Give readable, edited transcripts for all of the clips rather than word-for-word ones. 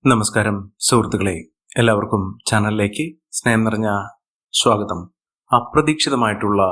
നമസ്കാരം സുഹൃത്തുക്കളെ, എല്ലാവർക്കും ചാനലിലേക്ക് സ്നേഹം നിറഞ്ഞ സ്വാഗതം. അപ്രതീക്ഷിതമായിട്ടുള്ള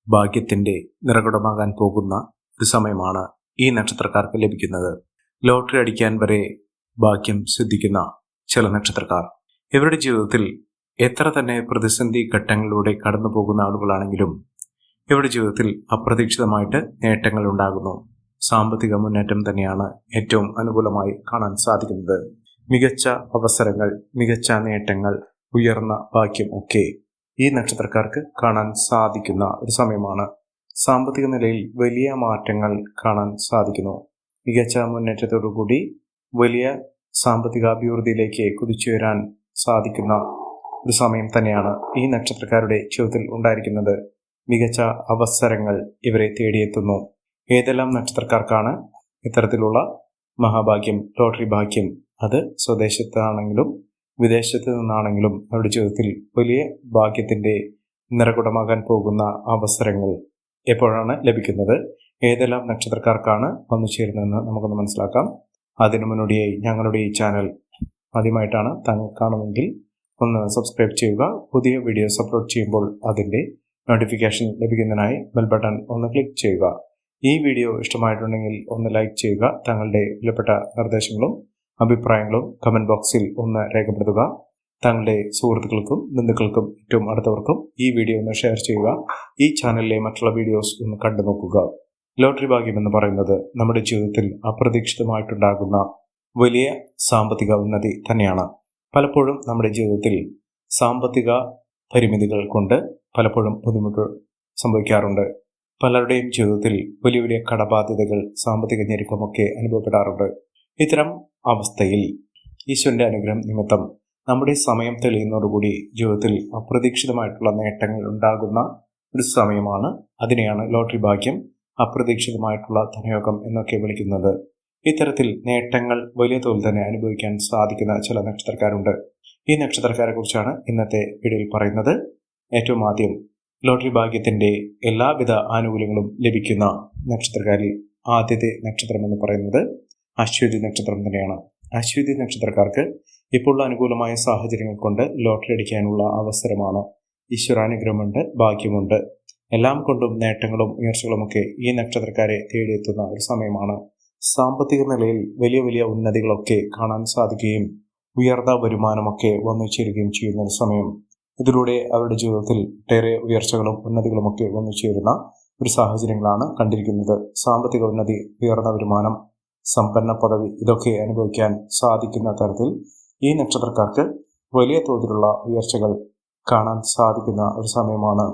ഭാഗ്യത്തിന്റെ നിറകുടമാകാൻ പോകുന്ന ഒരു സമയമാണ് ഈ നക്ഷത്രക്കാർക്ക് ലഭിക്കുന്നത്. ലോട്ടറി അടിക്കാൻ വരെ ഭാഗ്യം സിദ്ധിക്കുന്ന ചില നക്ഷത്രക്കാർ ഇവരുടെ ജീവിതത്തിൽ എത്ര തന്നെ പ്രതിസന്ധി ഘട്ടങ്ങളിലൂടെ കടന്നു പോകുന്ന ആളുകളാണെങ്കിലും ഇവരുടെ ജീവിതത്തിൽ അപ്രതീക്ഷിതമായിട്ട് നേട്ടങ്ങൾ ഉണ്ടാകുന്നു. സാമ്പത്തിക മുന്നേറ്റം തന്നെയാണ് ഏറ്റവും അനുകൂലമായി കാണാൻ സാധിക്കുന്നത്. മികച്ച അവസരങ്ങൾ, മികച്ച നേട്ടങ്ങൾ, ഉയർന്ന ഭാഗ്യം ഒക്കെ ഈ നക്ഷത്രക്കാർക്ക് കാണാൻ സാധിക്കുന്ന ഒരു സമയമാണ്. സാമ്പത്തിക നിലയിൽ വലിയ മാറ്റങ്ങൾ കാണാൻ സാധിക്കുന്നു. മികച്ച മുന്നേറ്റത്തോടുകൂടി വലിയ സാമ്പത്തിക അഭിവൃദ്ധിയിലേക്ക് കുതിച്ചുയരാൻ സാധിക്കുന്ന ഒരു സമയം തന്നെയാണ് ഈ നക്ഷത്രക്കാരുടെ ജീവിതത്തിൽ ഉണ്ടായിരിക്കുന്നത്. മികച്ച അവസരങ്ങൾ ഇവരെ തേടിയെത്തുന്നു. ഏതെല്ലാം നക്ഷത്രക്കാർക്കാണ് ഇത്തരത്തിലുള്ള മഹാഭാഗ്യം, ലോട്ടറി ഭാഗ്യം? അത് സ്വദേശത്താണെങ്കിലും വിദേശത്ത് നിന്നാണെങ്കിലും അവരുടെ ജീവിതത്തിൽ വലിയ ഭാഗ്യത്തിന്റെ നിറകുടമാകാൻ പോകുന്ന അവസരങ്ങൾ എപ്പോഴാണ് ലഭിക്കുന്നത്? ഏതെല്ലാം നക്ഷത്രക്കാർക്കാണ് വന്നു ചേരുന്നതെന്ന് നമുക്കൊന്ന് മനസ്സിലാക്കാം. അതിനു മുന്നോടിയായി ഞങ്ങളുടെ ഈ ചാനൽ ആദ്യമായിട്ടാണ് താങ്കൾ കാണുമെങ്കിൽ ഒന്ന് സബ്സ്ക്രൈബ് ചെയ്യുക. പുതിയ വീഡിയോസ് അപ്ലോഡ് ചെയ്യുമ്പോൾ അതിന്റെ നോട്ടിഫിക്കേഷൻ ലഭിക്കുന്നതിനായി ബെൽ ബട്ടൺ ഒന്ന് ക്ലിക്ക് ചെയ്യുക. ഈ വീഡിയോ ഇഷ്ടമായിട്ടുണ്ടെങ്കിൽ ഒന്ന് ലൈക്ക് ചെയ്യുക. താങ്കളുടെ വിലപ്പെട്ട നിർദ്ദേശങ്ങളും അഭിപ്രായങ്ങളും കമന്റ് ബോക്സിൽ ഒന്ന് രേഖപ്പെടുത്തുക. താങ്കളുടെ സുഹൃത്തുക്കൾക്കും ബന്ധുക്കൾക്കും ഏറ്റവും അടുത്തവർക്കും ഈ വീഡിയോ ഒന്ന് ഷെയർ ചെയ്യുക. ഈ ചാനലിലെ മറ്റുള്ള വീഡിയോസ് ഒന്ന് കണ്ടു നോക്കുക. ലോട്ടറി ഭാഗ്യം എന്ന് പറയുന്നത് നമ്മുടെ ജീവിതത്തിൽ അപ്രതീക്ഷിതമായിട്ടുണ്ടാകുന്ന വലിയ സാമ്പത്തിക ഉന്നതി തന്നെയാണ്. പലപ്പോഴും നമ്മുടെ ജീവിതത്തിൽ സാമ്പത്തിക പരിമിതികൾ കൊണ്ട് പലപ്പോഴും ബുദ്ധിമുട്ട് സംഭവിക്കാറുണ്ട്. പലരുടെയും ജീവിതത്തിൽ വലിയ വലിയ കടബാധ്യതകൾ, സാമ്പത്തിക ഞെരുക്കമൊക്കെ അനുഭവപ്പെടാറുണ്ട്. ഇത്തരം അവസ്ഥയിൽ ഈശ്വരന്റെ അനുഗ്രഹം നിമിത്തം നമ്മുടെ സമയം തെളിയുന്നതോടുകൂടി ജീവിതത്തിൽ അപ്രതീക്ഷിതമായിട്ടുള്ള നേട്ടങ്ങൾ ഉണ്ടാകുന്ന ഒരു സമയമാണ്. അതിനെയാണ് ലോട്ടറി ഭാഗ്യം, അപ്രതീക്ഷിതമായിട്ടുള്ള ധനയോഗം എന്നൊക്കെ വിളിക്കുന്നത്. ഇത്തരത്തിൽ നേട്ടങ്ങൾ വലിയ തോതിൽ തന്നെ അനുഭവിക്കാൻ സാധിക്കുന്ന ചില നക്ഷത്രക്കാരുണ്ട്. ഈ നക്ഷത്രക്കാരെ കുറിച്ചാണ് ഇന്നത്തെ വീഡിയോയിൽ പറയുന്നത്. ഏറ്റവും ആദ്യം ലോട്ടറി ഭാഗ്യത്തിന്റെ എല്ലാവിധ ആനുകൂല്യങ്ങളും ലഭിക്കുന്ന നക്ഷത്രക്കാരിൽ ആദ്യത്തെ നക്ഷത്രം എന്ന് പറയുന്നത് അശ്വതി നക്ഷത്രം തന്നെയാണ്. അശ്വതി നക്ഷത്രക്കാർക്ക് ഇപ്പോൾ അനുകൂലമായ സാഹചര്യങ്ങൾ കൊണ്ട് ലോട്ടറി അടിക്കാനുള്ള അവസരമാണ്. ഈശ്വരാനുഗ്രഹമുണ്ട്, ഭാഗ്യമുണ്ട്. എല്ലാം കൊണ്ടും നേട്ടങ്ങളും ഉയർച്ചകളുമൊക്കെ ഈ നക്ഷത്രക്കാരെ തേടിയെത്തുന്ന ഒരു സമയമാണ്. സാമ്പത്തിക നിലയിൽ വലിയ വലിയ ഉന്നതികളൊക്കെ കാണാൻ സാധിക്കുകയും ഉയർന്ന വരുമാനമൊക്കെ വന്നു ചേരുകയും ചെയ്യുന്ന ഒരു സമയം. ഇതിലൂടെ അവരുടെ ജീവിതത്തിൽ ഒട്ടേറെ ഉയർച്ചകളും ഉന്നതികളുമൊക്കെ വന്നു ചേരുന്ന ഒരു സാഹചര്യങ്ങളാണ് കണ്ടിരിക്കുന്നത്. സാമ്പത്തിക ഉന്നതി, ഉയർന്ന വരുമാനം, സമ്പന്ന പദവി ഇതൊക്കെ അനുഭവിക്കാൻ സാധിക്കുന്ന തരത്തിൽ ഈ നക്ഷത്രക്കാർക്ക് വലിയ തോതിലുള്ള ഉയർച്ചകൾ കാണാൻ സാധിക്കുന്ന ഒരു സമയമാണ്.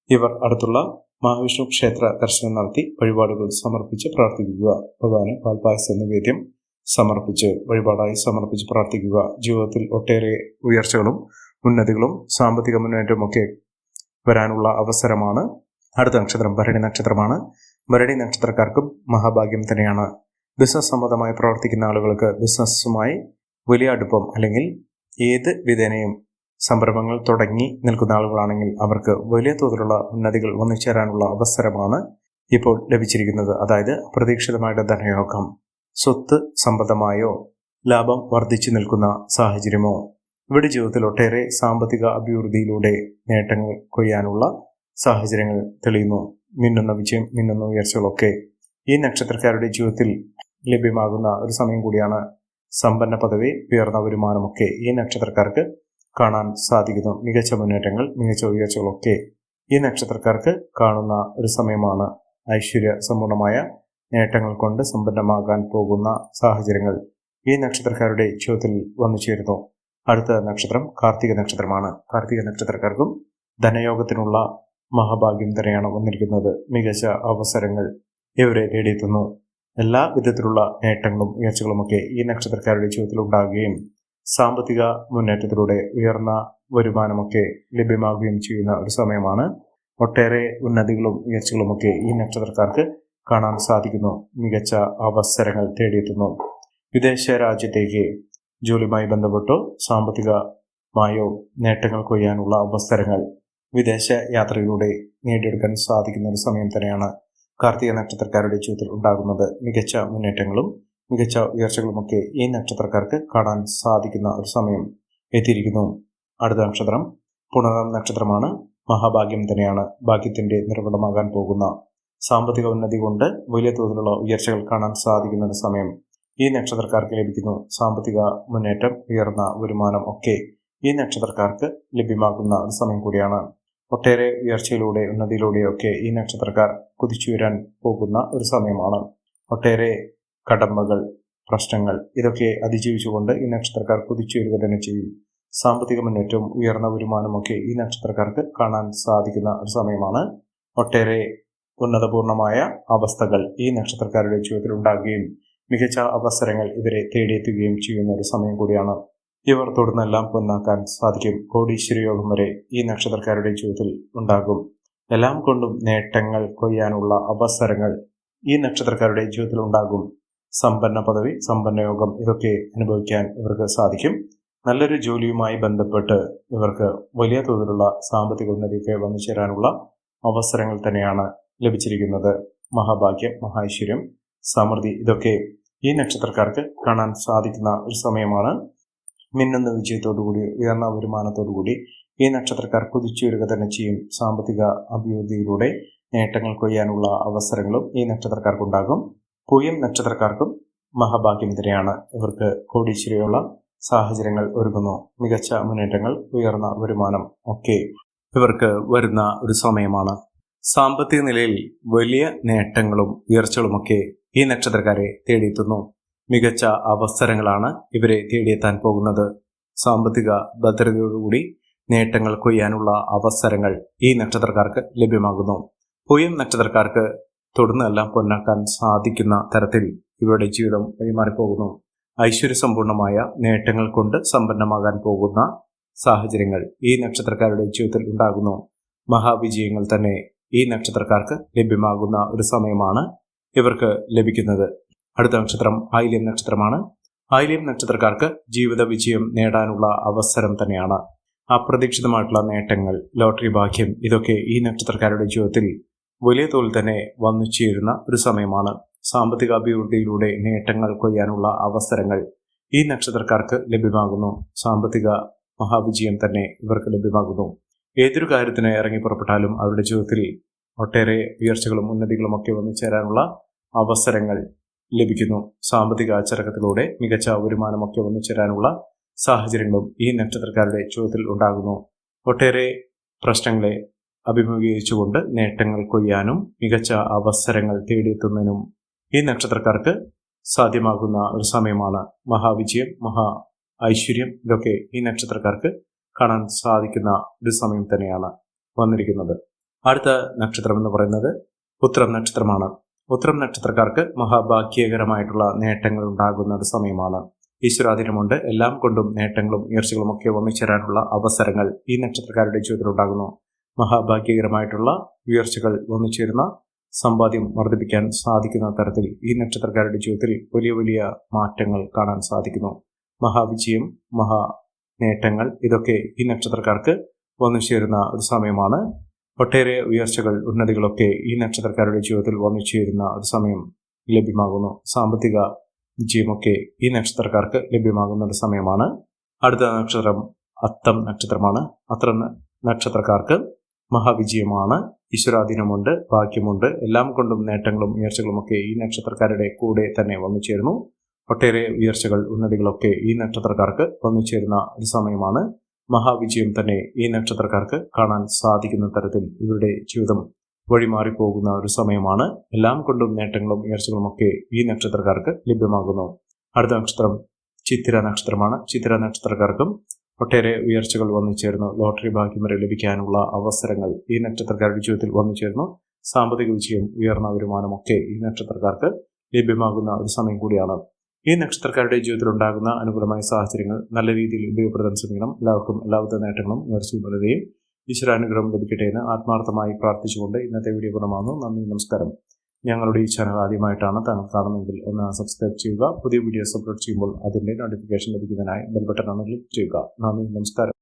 ഇവർ അടുത്തുള്ള മഹാവിഷ്ണു ക്ഷേത്ര ദർശനം നടത്തി വഴിപാടുകൾ സമർപ്പിച്ച് പ്രാർത്ഥിക്കുക. ഭഗവാന് പാൽപായസ നിവേദ്യം സമർപ്പിച്ച് വഴിപാടായി സമർപ്പിച്ച് പ്രാർത്ഥിക്കുക. ജീവിതത്തിൽ ഒട്ടേറെ ഉയർച്ചകളും ഉന്നതികളും സാമ്പത്തിക മുന്നേറ്റവും ഒക്കെ വരാനുള്ള അവസരമാണ്. അടുത്ത നക്ഷത്രം ഭരണി നക്ഷത്രമാണ്. ഭരണി നക്ഷത്രക്കാർക്കും മഹാഭാഗ്യം തന്നെയാണ്. ബിസിനസ് സംബന്ധമായി പ്രവർത്തിക്കുന്ന ആളുകൾക്ക് ബിസിനസ്സുമായി വലിയ അടുപ്പം അല്ലെങ്കിൽ ഏത് വിധേനയും സംരംഭങ്ങൾ തുടങ്ങി നിൽക്കുന്ന ആളുകളാണെങ്കിൽ അവർക്ക് വലിയ തോതിലുള്ള ഉന്നതികൾ വന്നു ചേരാനുള്ള അവസരമാണ് ഇപ്പോൾ ലഭിച്ചിരിക്കുന്നത്. അതായത് അപ്രതീക്ഷിതമായിട്ട് ധനയോഗം, സ്വത്ത് സംബന്ധമായോ ലാഭം വർദ്ധിച്ചു നിൽക്കുന്ന സാഹചര്യമോ, ഇവിടെ ജീവിതത്തിൽ ഒട്ടേറെ സാമ്പത്തിക അഭിവൃദ്ധിയിലൂടെ നേട്ടങ്ങൾ കൊയ്യാനുള്ള സാഹചര്യങ്ങൾ തെളിയുന്നു. മിന്നുന്ന വിജയം, മിന്നുന്ന ഉയർച്ചകളൊക്കെ ഈ നക്ഷത്രക്കാരുടെ ജീവിതത്തിൽ ലഭ്യമാകുന്ന ഒരു സമയം കൂടിയാണ്. സമ്പന്ന പദവി, ഉയർന്ന വരുമാനമൊക്കെ ഈ നക്ഷത്രക്കാർക്ക് കാണാൻ സാധിക്കുന്നു. മികച്ച മുന്നേറ്റങ്ങൾ, മികച്ച ഉയർച്ചകളൊക്കെ ഈ നക്ഷത്രക്കാർക്ക് കാണുന്ന ഒരു സമയമാണ്. ഐശ്വര്യ സമ്പൂർണമായ നേട്ടങ്ങൾ കൊണ്ട് സമ്പന്നമാകാൻ പോകുന്ന സാഹചര്യങ്ങൾ ഈ നക്ഷത്രക്കാരുടെ ജീവിതത്തിൽ വന്നു ചേരുന്നു. അടുത്ത നക്ഷത്രം കാർത്തിക നക്ഷത്രമാണ്. കാർത്തിക നക്ഷത്രക്കാർക്കും ധനയോഗത്തിനുള്ള മഹാഭാഗ്യം തന്നെയാണ് വന്നിരിക്കുന്നത്. മികച്ച അവസരങ്ങൾ ഇവരെ തേടിയെത്തുന്നു. എല്ലാ വിധത്തിലുള്ള നേട്ടങ്ങളും ഉയർച്ചകളുമൊക്കെ ഈ നക്ഷത്രക്കാരുടെ ജീവിതത്തിൽ ഉണ്ടാകുകയും സാമ്പത്തിക മുന്നേറ്റത്തിലൂടെ ഉയർന്ന വരുമാനമൊക്കെ ലഭ്യമാകുകയും ചെയ്യുന്ന ഒരു സമയമാണ്. ഒട്ടേറെ ഉന്നതികളും ഉയർച്ചകളുമൊക്കെ ഈ നക്ഷത്രക്കാർക്ക് കാണാൻ സാധിക്കുന്നു. മികച്ച അവസരങ്ങൾ തേടിയെത്തുന്നു. വിദേശ രാജ്യത്തേക്ക് ജോലിയുമായി ബന്ധപ്പെട്ടോ സാമ്പത്തികമായോ നേട്ടങ്ങൾ കൊയ്യാനുള്ള അവസരങ്ങൾ വിദേശ യാത്രയിലൂടെ നേടിയെടുക്കാൻ സാധിക്കുന്ന ഒരു സമയം തന്നെയാണ് കാർത്തിക നക്ഷത്രക്കാരുടെ ജീവിതത്തിൽ ഉണ്ടാകുന്നത്. മികച്ച മുന്നേറ്റങ്ങളും മികച്ച ഉയർച്ചകളുമൊക്കെ ഈ നക്ഷത്രക്കാർക്ക് കാണാൻ സാധിക്കുന്ന ഒരു സമയം എത്തിയിരിക്കുന്നു. അടുത്ത നക്ഷത്രം പുണർദം നക്ഷത്രമാണ്. മഹാഭാഗ്യം തന്നെയാണ് ഭാഗ്യത്തിന്റെ നിർവ്വടമാകാൻ പോകുന്ന. സാമ്പത്തിക ഉന്നതി കൊണ്ട് വലിയ തോതിലുള്ള ഉയർച്ചകൾ കാണാൻ സാധിക്കുന്ന ഒരു സമയം ഈ നക്ഷത്രക്കാർക്ക് ലഭിക്കുന്നു. സാമ്പത്തിക മുന്നേറ്റം, ഉയർന്ന വരുമാനം ഒക്കെ ഈ നക്ഷത്രക്കാർക്ക് ലഭ്യമാകുന്ന ഒരു സമയം കൂടിയാണ്. ഒട്ടേറെ ഉയർച്ചയിലൂടെ, ഉന്നതിയിലൂടെയൊക്കെ ഈ നക്ഷത്രക്കാർ കുതിച്ചുയരാൻ പോകുന്ന ഒരു സമയമാണ്. ഒട്ടേറെ കടമ്പകൾ, പ്രശ്നങ്ങൾ ഇതൊക്കെ അതിജീവിച്ചുകൊണ്ട് ഈ നക്ഷത്രക്കാർ കുതിച്ചുയരുക തന്നെ ചെയ്യും. സാമ്പത്തിക മുന്നേറ്റവും ഉയർന്ന വരുമാനമൊക്കെ ഈ നക്ഷത്രക്കാർക്ക് കാണാൻ സാധിക്കുന്ന ഒരു സമയമാണ്. ഒട്ടേറെ ഉന്നതപൂർണമായ അവസ്ഥകൾ ഈ നക്ഷത്രക്കാരുടെ ജീവിതത്തിൽ ഉണ്ടാകുകയും മികച്ച അവസരങ്ങൾ ഇവരെ തേടിയെത്തുകയും ചെയ്യുന്ന ഒരു സമയം കൂടിയാണ്. ഇവർ തൊടുന്നെല്ലാം പൊന്നാക്കാൻ സാധിക്കും. കോടീശ്വര യോഗം വരെ ഈ നക്ഷത്രക്കാരുടെ ജീവിതത്തിൽ ഉണ്ടാകും. എല്ലാം കൊണ്ടും നേട്ടങ്ങൾ കൊയ്യാനുള്ള അവസരങ്ങൾ ഈ നക്ഷത്രക്കാരുടെ ജീവിതത്തിൽ ഉണ്ടാകും. സമ്പന്ന പദവി, സമ്പന്ന യോഗം ഇതൊക്കെ അനുഭവിക്കാൻ ഇവർക്ക് സാധിക്കും. നല്ലൊരു ജോലിയുമായി ബന്ധപ്പെട്ട് ഇവർക്ക് വലിയ തോതിലുള്ള സാമ്പത്തിക ഉന്നതിയൊക്കെ വന്നു ചേരാനുള്ള അവസരങ്ങൾ തന്നെയാണ് ലഭിച്ചിരിക്കുന്നത്. മഹാഭാഗ്യം, മഹാഐശ്വര്യം, സമൃദ്ധി ഇതൊക്കെ ഈ നക്ഷത്രക്കാർക്ക് കാണാൻ സാധിക്കുന്ന ഒരു സമയമാണ്. മിന്നുന്ന വിജയത്തോടുകൂടി, ഉയർന്ന വരുമാനത്തോടുകൂടി ഈ നക്ഷത്രക്കാർ കുതിച്ചുയരുക തന്നെ ചെയ്യും. സാമ്പത്തിക അഭിവൃദ്ധിയിലൂടെ നേട്ടങ്ങൾ കൊയ്യാനുള്ള അവസരങ്ങളും ഈ നക്ഷത്രക്കാർക്കുണ്ടാകും. പൂയം നക്ഷത്രക്കാർക്കും മഹാഭാഗ്യം തന്നെയാണ്. ഇവർക്ക് കോടീശ്വരിയുള്ള സാഹചര്യങ്ങൾ ഒരുങ്ങുന്നു. മികച്ച മുന്നേറ്റങ്ങൾ, ഉയർന്ന വരുമാനം ഒക്കെ ഇവർക്ക് വരുന്ന ഒരു സമയമാണ്. സാമ്പത്തിക നിലയിൽ വലിയ നേട്ടങ്ങളും ഉയർച്ചകളുമൊക്കെ ഈ നക്ഷത്രക്കാരെ തേടിയെത്തുന്നു. മികച്ച അവസരങ്ങളാണ് ഇവരെ തേടിയെത്താൻ പോകുന്നത്. സാമ്പത്തിക ഭദ്രതയോടുകൂടി നേട്ടങ്ങൾ കൊയ്യാനുള്ള അവസരങ്ങൾ ഈ നക്ഷത്രക്കാർക്ക് ലഭ്യമാകുന്നു. പൂയം നക്ഷത്രക്കാർക്ക് തൊടുന്നെല്ലാം പൊന്നാക്കാൻ സാധിക്കുന്ന തരത്തിൽ ഇവരുടെ ജീവിതം വഴിമാറിപ്പോകുന്നു. ഐശ്വര്യസമ്പൂർണമായ നേട്ടങ്ങൾ കൊണ്ട് സമ്പന്നമാകാൻ പോകുന്ന സാഹചര്യങ്ങൾ ഈ നക്ഷത്രക്കാരുടെ ജീവിതത്തിൽ ഉണ്ടാകുന്നു. മഹാവിജയങ്ങൾ തന്നെ ഈ നക്ഷത്രക്കാർക്ക് ലഭ്യമാകുന്ന ഒരു സമയമാണ് ഇവർക്ക് ലഭിക്കുന്നത്. അടുത്ത നക്ഷത്രം ആയില്യം നക്ഷത്രമാണ്. ആയില്യം നക്ഷത്രക്കാർക്ക് ജീവിത വിജയം നേടാനുള്ള അവസരം തന്നെയാണ്. അപ്രതീക്ഷിതമായിട്ടുള്ള നേട്ടങ്ങൾ, ലോട്ടറി ഭാഗ്യം ഇതൊക്കെ ഈ നക്ഷത്രക്കാരുടെ ജീവിതത്തിൽ വലിയ തോതിൽ തന്നെ വന്നു ചേരുന്ന ഒരു സമയമാണ്. സാമ്പത്തിക അഭിവൃദ്ധിയിലൂടെ നേട്ടങ്ങൾ കൊയ്യാനുള്ള അവസരങ്ങൾ ഈ നക്ഷത്രക്കാർക്ക് ലഭ്യമാകുന്നു. സാമ്പത്തിക മഹാവിജയം തന്നെ ഇവർക്ക് ലഭ്യമാകുന്നു. ഏതൊരു കാര്യത്തിന് ഇറങ്ങി പുറപ്പെട്ടാലും അവരുടെ ജീവിതത്തിൽ ഒട്ടേറെ ഉയർച്ചകളും ഉന്നതികളും ഒക്കെ വന്നു ചേരാനുള്ള അവസരങ്ങൾ ലഭിക്കുന്നു. സാമ്പത്തിക അച്ചടക്കത്തിലൂടെ മികച്ച വരുമാനമൊക്കെ വന്നു ചേരാനുള്ള സാഹചര്യങ്ങളും ഈ നക്ഷത്രക്കാരുടെ ജീവിതത്തിൽ ഉണ്ടാകുന്നു. ഒട്ടേറെ പ്രശ്നങ്ങളെ അഭിമുഖീകരിച്ചുകൊണ്ട് നേട്ടങ്ങൾ കൊയ്യാനും മികച്ച അവസരങ്ങൾ തേടിയെത്തുന്നതിനും ഈ നക്ഷത്രക്കാർക്ക് സാധ്യമാകുന്ന ഒരു സമയമാണ്. മഹാവിജയം, മഹാ ഐശ്വര്യം ഇതൊക്കെ ഈ നക്ഷത്രക്കാർക്ക് കാണാൻ സാധിക്കുന്ന ഒരു സമയം തന്നെയാണ് വന്നിരിക്കുന്നത്. അടുത്ത നക്ഷത്രം എന്ന് പറയുന്നത് ഉത്രം നക്ഷത്രമാണ്. ഉത്രം നക്ഷത്രക്കാർക്ക് മഹാഭാഗ്യകരമായിട്ടുള്ള നേട്ടങ്ങൾ ഉണ്ടാകുന്ന ഒരു സമയമാണ്. ഈശ്വരാധീനമുണ്ട്. എല്ലാം കൊണ്ടും നേട്ടങ്ങളും ഉയർച്ചകളും ഒക്കെ വന്നു ചേരാനുള്ള അവസരങ്ങൾ ഈ നക്ഷത്രക്കാരുടെ ജീവിതത്തിൽ ഉണ്ടാകുന്നു. മഹാഭാഗ്യകരമായിട്ടുള്ള ഉയർച്ചകൾ വന്നു ചേരുന്ന സമ്പാദ്യം വർദ്ധിപ്പിക്കാൻ സാധിക്കുന്ന തരത്തിൽ ഈ നക്ഷത്രക്കാരുടെ ജീവിതത്തിൽ വലിയ വലിയ മാറ്റങ്ങൾ കാണാൻ സാധിക്കുന്നു. മഹാവിജയം, മഹാ നേട്ടങ്ങൾ ഇതൊക്കെ ഈ നക്ഷത്രക്കാർക്ക് വന്നു ചേരുന്ന ഒരു സമയമാണ്. ഒട്ടേറെ ഉയർച്ചകൾ, ഉന്നതികളൊക്കെ ഈ നക്ഷത്രക്കാരുടെ ജീവിതത്തിൽ വന്നു ചേരുന്ന ഒരു സമയം ലഭ്യമാകുന്നു. സാമ്പത്തിക വിജയമൊക്കെ ഈ നക്ഷത്രക്കാർക്ക് ലഭ്യമാകുന്ന ഒരു സമയമാണ്. അടുത്ത നക്ഷത്രം അത്തം നക്ഷത്രമാണ്. അത്തം നക്ഷത്രക്കാർക്ക് മഹാവിജയമാണ്. ഈശ്വരാധീനമുണ്ട്, ഭാഗ്യമുണ്ട്. എല്ലാം കൊണ്ടും നേട്ടങ്ങളും ഉയർച്ചകളും ഒക്കെ ഈ നക്ഷത്രക്കാരുടെ കൂടെ തന്നെ വന്നു ചേരുന്നു. ഒട്ടേറെ ഉയർച്ചകൾ, ഉന്നതികളൊക്കെ ഈ നക്ഷത്രക്കാർക്ക് വന്നു ചേരുന്ന ഒരു സമയമാണ്. മഹാവിജയം തന്നെ ഈ നക്ഷത്രക്കാർക്ക് കാണാൻ സാധിക്കുന്ന തരത്തിൽ ഇവരുടെ ജീവിതം വഴിമാറിപ്പോകുന്ന ഒരു സമയമാണ്. എല്ലാം കൊണ്ടും നേട്ടങ്ങളും ഉയർച്ചകളും ഒക്കെ ഈ നക്ഷത്രക്കാർക്ക് ലഭ്യമാകുന്നു. അടുത്ത നക്ഷത്രം ചിത്തിര നക്ഷത്രമാണ്. ചിത്തിര നക്ഷത്രക്കാർക്കും ഒട്ടേറെ ഉയർച്ചകൾ വന്നു ചേർന്നു. ലോട്ടറി ഭാഗ്യം വരെ ലഭിക്കാനുള്ള അവസരങ്ങൾ ഈ നക്ഷത്രക്കാരുടെ ജീവിതത്തിൽ വന്നു ചേർന്നു. സാമ്പത്തിക വിജയം, ഉയർന്ന വരുമാനമൊക്കെ ഈ നക്ഷത്രക്കാർക്ക് ലഭ്യമാകുന്ന ഒരു സമയം കൂടിയാണ്. ഈ നക്ഷത്രക്കാരുടെ ജീവിതത്തിൽ ഉണ്ടാകുന്ന അനുകൂലമായ സാഹചര്യങ്ങൾ നല്ല രീതിയിൽ ഉപയോഗപ്പെടുത്താൻ ശ്രമിക്കണം. എല്ലാവർക്കും എല്ലാവിധ നേട്ടങ്ങളും ഉയർച്ചയും വളരുകയും ഈശ്വരാനുഗ്രഹം ലഭിക്കട്ടെ എന്ന് ആത്മാർത്ഥമായി പ്രാർത്ഥിച്ചുകൊണ്ട് ഇന്നത്തെ വീഡിയോ ഗുണമാകുന്നു. നന്ദി, നമസ്കാരം. ഞങ്ങളുടെ ഈ ചാനൽ ആദ്യമായിട്ടാണ് താങ്കൾ കാണുന്നതെങ്കിൽ ഒന്ന് സബ്സ്ക്രൈബ് ചെയ്യുക. പുതിയ വീഡിയോസ് അപ്ലോഡ് ചെയ്യുമ്പോൾ അതിൻ്റെ നോട്ടിഫിക്കേഷൻ ലഭിക്കുന്നതിനായി ബെൽ ബട്ടൺ ഒന്ന് ക്ലിക്ക് ചെയ്യുക. നന്ദി, നമസ്കാരം.